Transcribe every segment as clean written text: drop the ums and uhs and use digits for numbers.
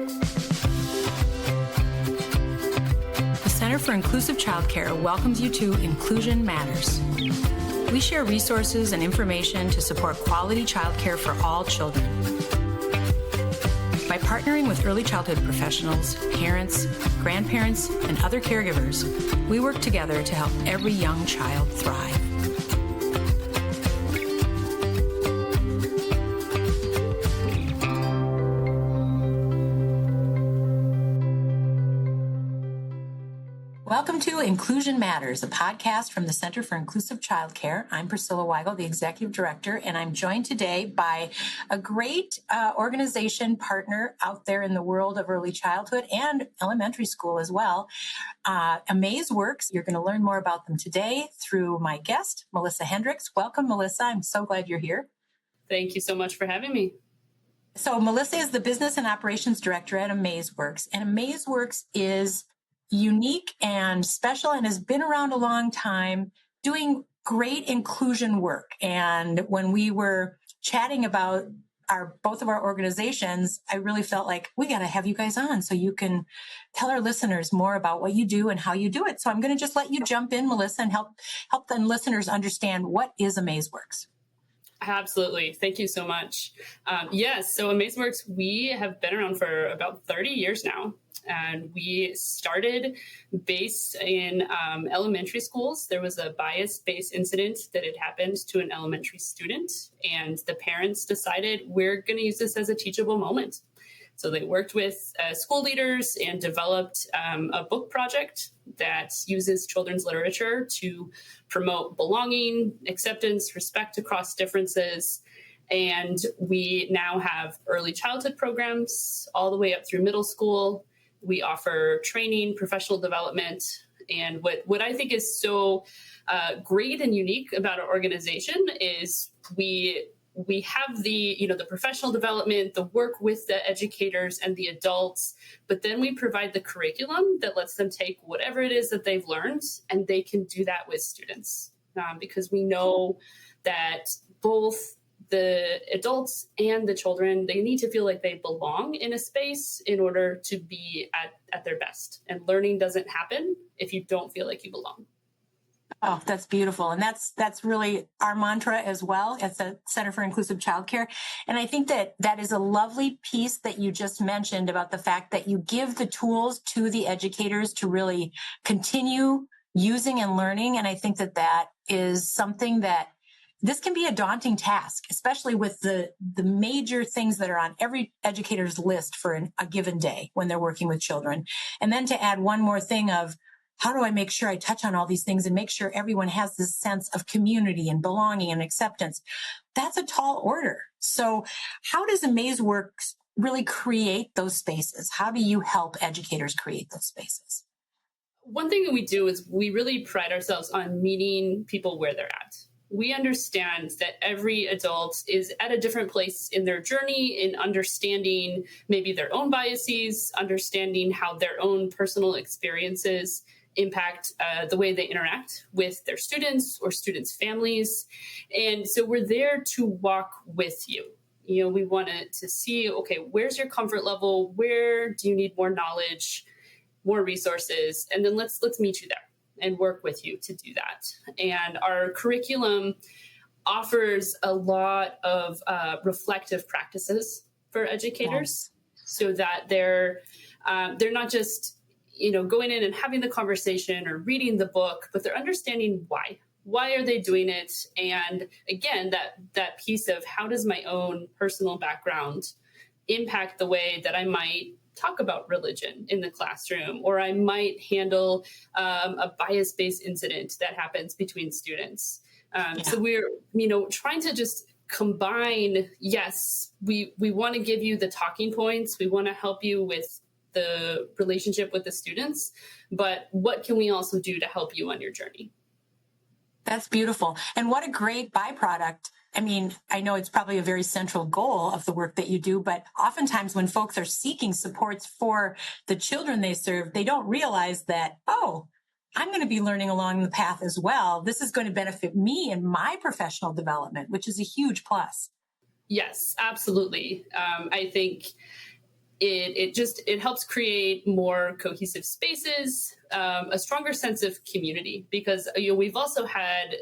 The Center for Inclusive Childcare welcomes you to Inclusion Matters. We share resources and information to support quality childcare for all children. By partnering with early childhood professionals, parents, grandparents, and other caregivers, we work together to help every young child thrive. Welcome to Inclusion Matters, a podcast from the Center for Inclusive Childcare. I'm Priscilla Weigel, the Executive Director, and I'm joined today by a great organization partner out there in the world of early childhood and elementary school as well, AmazeWorks. You're going to learn more about them today through my guest, Melissa Hendrickx. Welcome, Melissa. I'm so glad you're here. Thank you so much for having me. So Melissa is the Business and Operations Director at AmazeWorks, and AmazeWorks is unique and special and has been around a long time doing great inclusion work. And when we were chatting about both of our organizations, I really felt like we got to have you guys on so you can tell our listeners more about what you do and how you do it. So I'm going to just let you jump in, Melissa, and help the listeners understand what is AmazeWorks. Absolutely. Thank you so much. Yes, so AmazeWorks, we have been around for about 30 years now. And we started based in elementary schools. There was a bias-based incident that had happened to an elementary student, and the parents decided we're going to use this as a teachable moment. So they worked with school leaders and developed a book project that uses children's literature to promote belonging, acceptance, respect across differences. And we now have early childhood programs all the way up through middle school. We offer training, professional development, and what I think is so great and unique about our organization is we have the professional development, the work with the educators and the adults, but then we provide the curriculum that lets them take whatever it is that they've learned and they can do that with students because we know that both the adults and the children, they need to feel like they belong in a space in order to be at their best. And learning doesn't happen if you don't feel like you belong. Oh, that's beautiful. And that's really our mantra as well as the Center for Inclusive Childcare. And I think that is a lovely piece that you just mentioned about the fact that you give the tools to the educators to really continue using and learning. And I think that is something that this can be a daunting task, especially with the major things that are on every educator's list for a given day when they're working with children. And then to add one more thing of how do I make sure I touch on all these things and make sure everyone has this sense of community and belonging and acceptance. That's a tall order. So how does AmazeWorks really create those spaces? How do you help educators create those spaces? One thing that we do is we really pride ourselves on meeting people where they're at. We understand that every adult is at a different place in their journey in understanding maybe their own biases, understanding how their own personal experiences impact the way they interact with their students or students' families. And so we're there to walk with you. We want to see, okay, where's your comfort level? Where do you need more knowledge, more resources? And then let's meet you there and work with you to do that. And our curriculum offers a lot of reflective practices for educators so that they're not just, going in and having the conversation or reading the book, but they're understanding why. Why are they doing it? And again, that piece of how does my own personal background impact the way that I might talk about religion in the classroom, or I might handle a bias-based incident that happens between students. So we're, trying to just combine, yes, we want to give you the talking points. We want to help you with the relationship with the students, but what can we also do to help you on your journey? That's beautiful. And what a great byproduct. I mean, I know it's probably a very central goal of the work that you do, but oftentimes when folks are seeking supports for the children they serve, they don't realize that, I'm going to be learning along the path as well. This is going to benefit me in my professional development, which is a huge plus. Yes, absolutely. I think it helps create more cohesive spaces, a stronger sense of community, because we've also had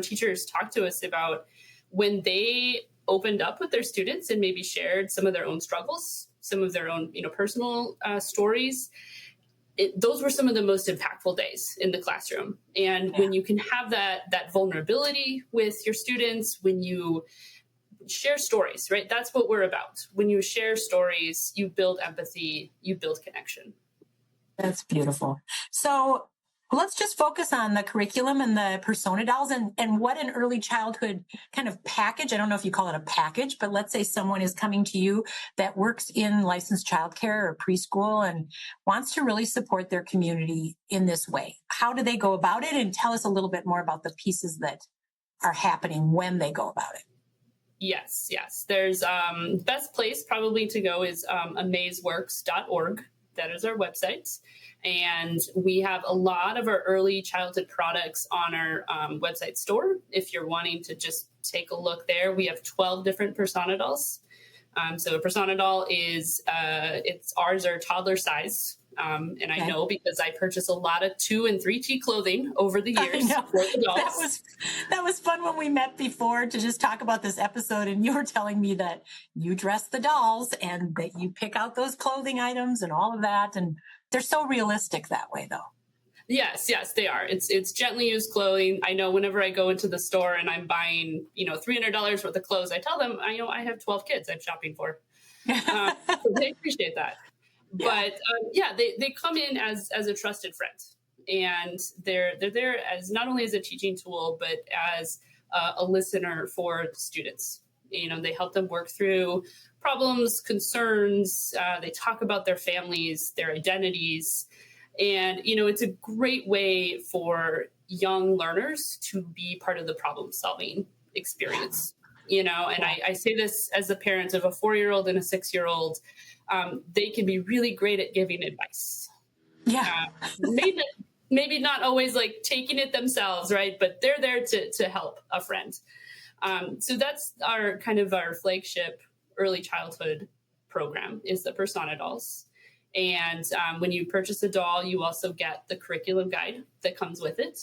teachers talk to us about when they opened up with their students and maybe shared some of their own struggles, some of their own personal stories. Those were some of the most impactful days in the classroom. And when you can have that vulnerability with your students, when you share stories, right? That's what we're about. When you share stories, you build empathy, you build connection. That's beautiful. So let's just focus on the curriculum and the persona dolls and what an early childhood kind of package. I don't know if you call it a package, but let's say someone is coming to you that works in licensed childcare or preschool and wants to really support their community in this way. How do they go about it? And tell us a little bit more about the pieces that are happening when they go about it. Yes. There's best place probably to go is AmazeWorks.org. That is our website. And we have a lot of our early childhood products on our website store. If you're wanting to just take a look there, we have 12 different persona dolls. So a persona doll is, ours are toddler size. And I know because I purchase a lot of 2 and 3T clothing over the years for the dolls. That was fun when we met before to just talk about this episode, and you were telling me that you dress the dolls and that you pick out those clothing items and all of that, and they're so realistic that way, though. Yes, they are. It's gently used clothing. I know whenever I go into the store and I'm buying, $300 worth of clothes, I tell them, I have 12 kids I'm shopping for. So they appreciate that. But they come in as a trusted friend, and they're there as not only as a teaching tool, but as a listener for students. They help them work through problems, concerns. They talk about their families, their identities, and it's a great way for young learners to be part of the problem-solving experience. And I say this as a parent of a 4-year-old and a 6-year-old. They can be really great at giving advice. Maybe not always like taking it themselves, right? But they're there to help a friend. So that's our flagship early childhood program is the persona dolls. And when you purchase a doll, you also get the curriculum guide that comes with it.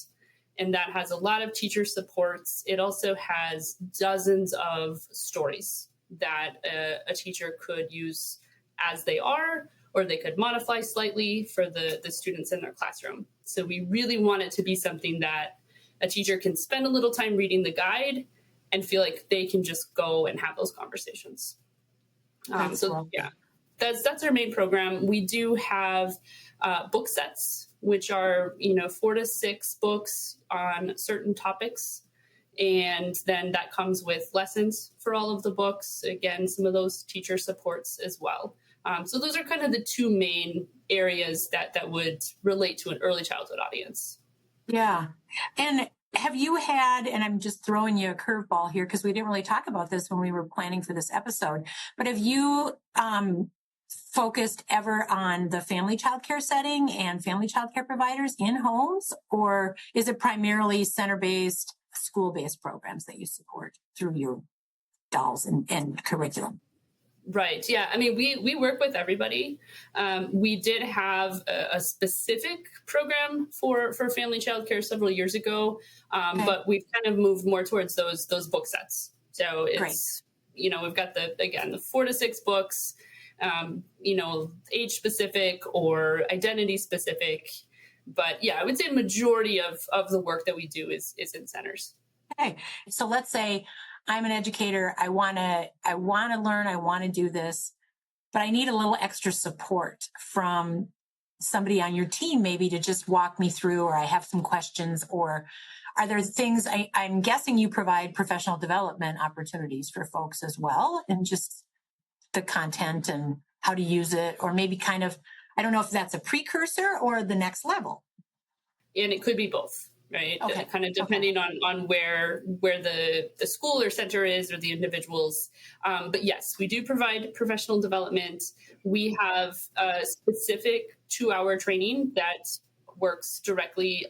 And that has a lot of teacher supports. It also has dozens of stories that a teacher could use as they are, or they could modify slightly for the students in their classroom. So we really want it to be something that a teacher can spend a little time reading the guide and feel like they can just go and have those conversations. That's our main program. We do have book sets, which are 4 to 6 books on certain topics. And then that comes with lessons for all of the books. Again, some of those teacher supports as well. So those are kind of the 2 main areas that would relate to an early childhood audience. Yeah. And have you had, and I'm just throwing you a curveball here because we didn't really talk about this when we were planning for this episode, but have you focused ever on the family childcare setting and family childcare providers in homes, or is it primarily center-based, school-based programs that you support through your dolls and curriculum? Right. Yeah. I mean, we work with everybody. We did have a specific program for family childcare several years ago, but we've kind of moved more towards those book sets. So it's, we've got the 4 to 6 books, age specific or identity specific. But yeah, I would say majority of the work that we do is in centers. Okay. So let's say I'm an educator. I want to learn. I want to do this, but I need a little extra support from somebody on your team, maybe to just walk me through, or I have some questions, or are there things I'm guessing you provide professional development opportunities for folks as well, and just the content and how to use it, or maybe I don't know if that's a precursor or the next level. And it could be both. Right. Okay. Kind of depending on where the school or center is, or the individuals. But yes, we do provide professional development. We have a specific 2-hour training that works directly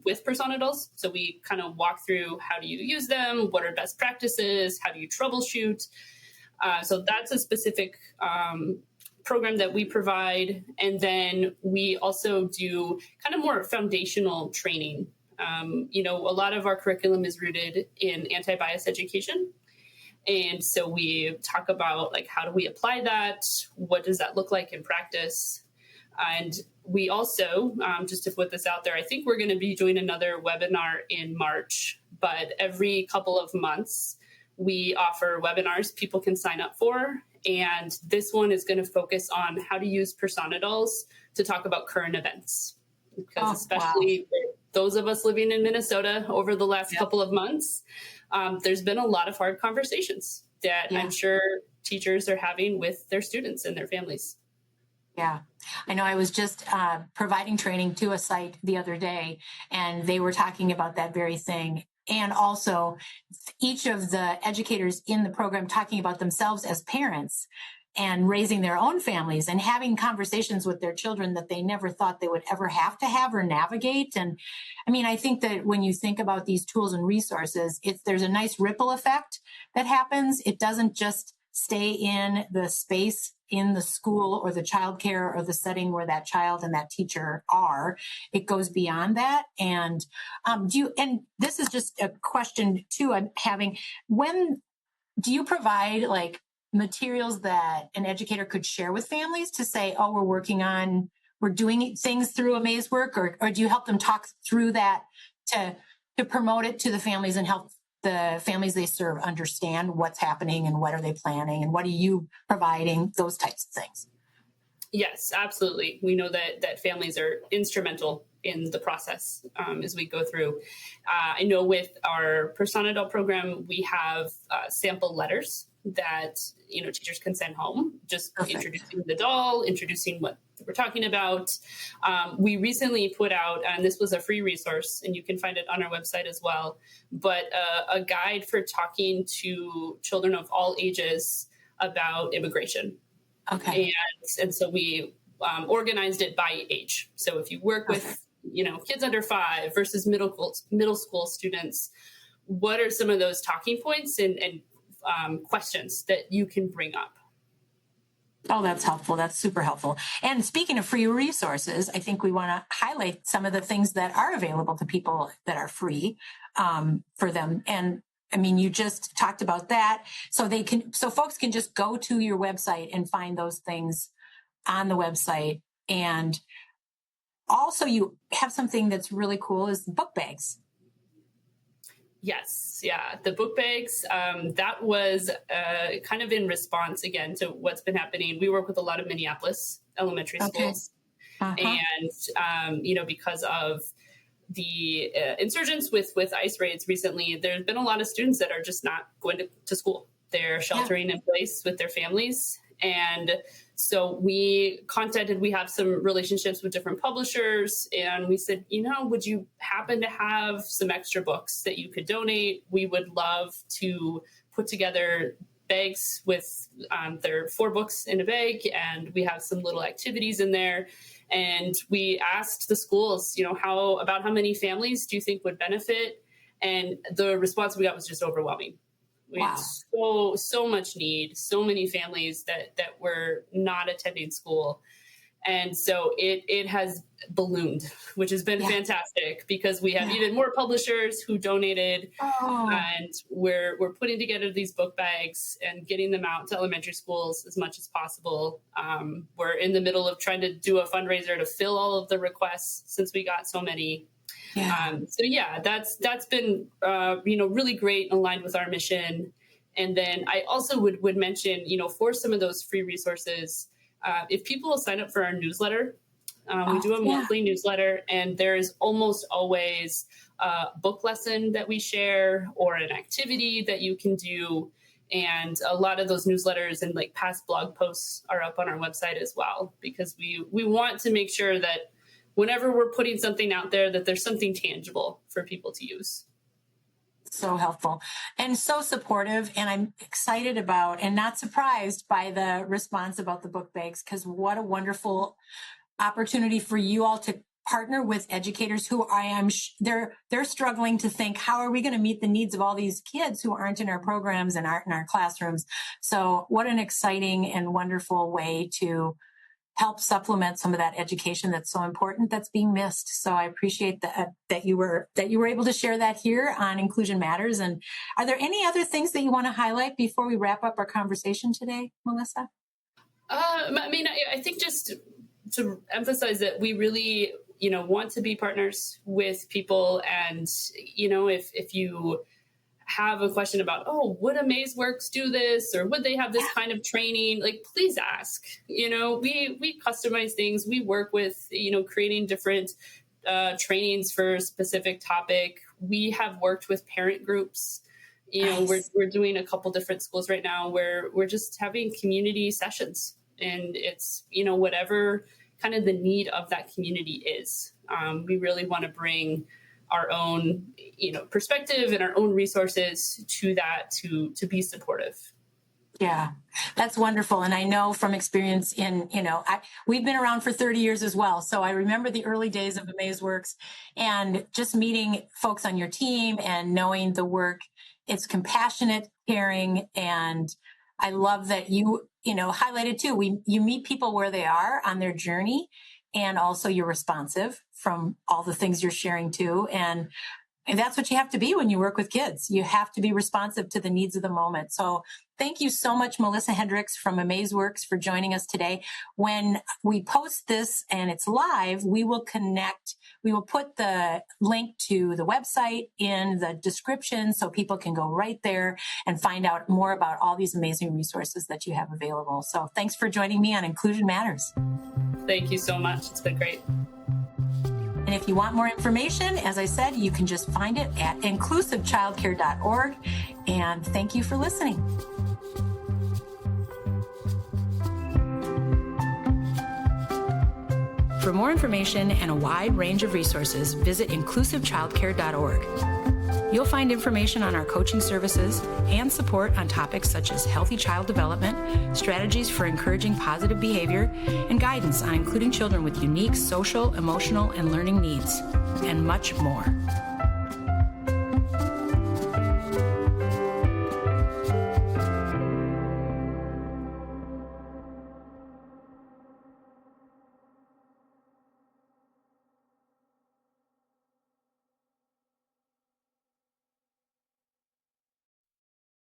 with persona dolls. So we kind of walk through how do you use them, what are best practices, how do you troubleshoot. So that's a specific program that we provide. And then we also do kind of more foundational training. A lot of our curriculum is rooted in anti-bias education. And so we talk about like, how do we apply that? What does that look like in practice? And we also, just to put this out there, I think we're going to be doing another webinar in March, but every couple of months, we offer webinars people can sign up for. And this one is going to focus on how to use persona dolls to talk about current events. Because especially those of us living in Minnesota over the last couple of months, there's been a lot of hard conversations that I'm sure teachers are having with their students and their families. Yeah, I know I was just providing training to a site the other day, and they were talking about that very thing. And also each of the educators in the program talking about themselves as parents and raising their own families and having conversations with their children that they never thought they would ever have to have or navigate. And I mean, I think that when you think about these tools and resources, there's a nice ripple effect that happens. It doesn't just stay in the space in the school or the childcare or the setting where that child and that teacher are. It goes beyond that. And and this is just a question too I'm having, when do you provide like materials that an educator could share with families to say, oh, we're doing things through AmazeWorks, or do you help them talk through that to promote it to the families and help the families they serve understand what's happening and what are they planning and what are you providing, those types of things? Yes, absolutely. We know that families are instrumental in the process as we go through. I know with our Persona Doll program, we have sample letters that teachers can send home, just introducing the doll, introducing what we're talking about. We recently put out, and this was a free resource, and you can find it on our website as well, but a guide for talking to children of all ages about immigration. Okay. And so we organized it by age. So if you work with kids under 5 versus middle school students, what are some of those talking points and questions that you can bring up? Oh, that's helpful. That's super helpful. And speaking of free resources, I think we want to highlight some of the things that are available to people that are free for them. And I mean, you just talked about that. So folks can just go to your website and find those things on the website. And also you have something that's really cool is book bags. Yes. Yeah. The book bags, that was kind of in response, again, to what's been happening. We work with a lot of Minneapolis elementary schools. And, because of the insurgents with ICE raids recently, there's been a lot of students that are just not going to school. They're sheltering in place with their families. And so we have some relationships with different publishers, and we said, would you happen to have some extra books that you could donate? We would love to put together bags with there are 4 books in a bag, and we have some little activities in there. And we asked the schools, how many families do you think would benefit? And the response we got was just overwhelming. We had so much need, so many families that were not attending school. And so it has ballooned, which has been fantastic because we have even more publishers who donated, and we're putting together these book bags and getting them out to elementary schools as much as possible. We're in the middle of trying to do a fundraiser to fill all of the requests since we got so many. That's been really great and aligned with our mission. And then I also would mention, for some of those free resources, if people will sign up for our newsletter, we do a monthly newsletter, and there's almost always a book lesson that we share or an activity that you can do. And a lot of those newsletters and like past blog posts are up on our website as well, because we want to make sure that whenever we're putting something out there, that there's something tangible for people to use. So helpful and so supportive. And I'm excited about and not surprised by the response about the book bags, because what a wonderful opportunity for you all to partner with educators who they're struggling to think, how are we going to meet the needs of all these kids who aren't in our programs and aren't in our classrooms? So what an exciting and wonderful way to help supplement some of that education that's so important that's being missed. So I appreciate that you were able to share that here on Inclusion Matters. And are there any other things that you want to highlight before we wrap up our conversation today, Melissa? I think just to emphasize that we really, want to be partners with people. And, if you have a question about, would AmazeWorks do this, or would they have this kind of training? Like, please ask. We customize things. We work with, creating different trainings for a specific topic. We have worked with parent groups. Nice. We're doing a couple different schools right now where we're just having community sessions, and it's, whatever kind of the need of that community is. We really want to bring our own, perspective and our own resources to that to be supportive. Yeah, that's wonderful. And I know from experience we've been around for 30 years as well. So I remember the early days of AmazeWorks and just meeting folks on your team and knowing the work. It's compassionate, caring, and I love that you highlighted too. You meet people where they are on their journey, and also you're responsive from all the things you're sharing too. And that's what you have to be when you work with kids. You have to be responsive to the needs of the moment. So thank you so much, Melissa Hendrickx from AmazeWorks, for joining us today. When we post this and it's live, we will put the link to the website in the description so people can go right there and find out more about all these amazing resources that you have available. So thanks for joining me on Inclusion Matters. Thank you so much. It's been great. And if you want more information, as I said, you can just find it at inclusivechildcare.org. And thank you for listening. For more information and a wide range of resources, visit inclusivechildcare.org. You'll find information on our coaching services and support on topics such as healthy child development, strategies for encouraging positive behavior, and guidance on including children with unique social, emotional, and learning needs, and much more.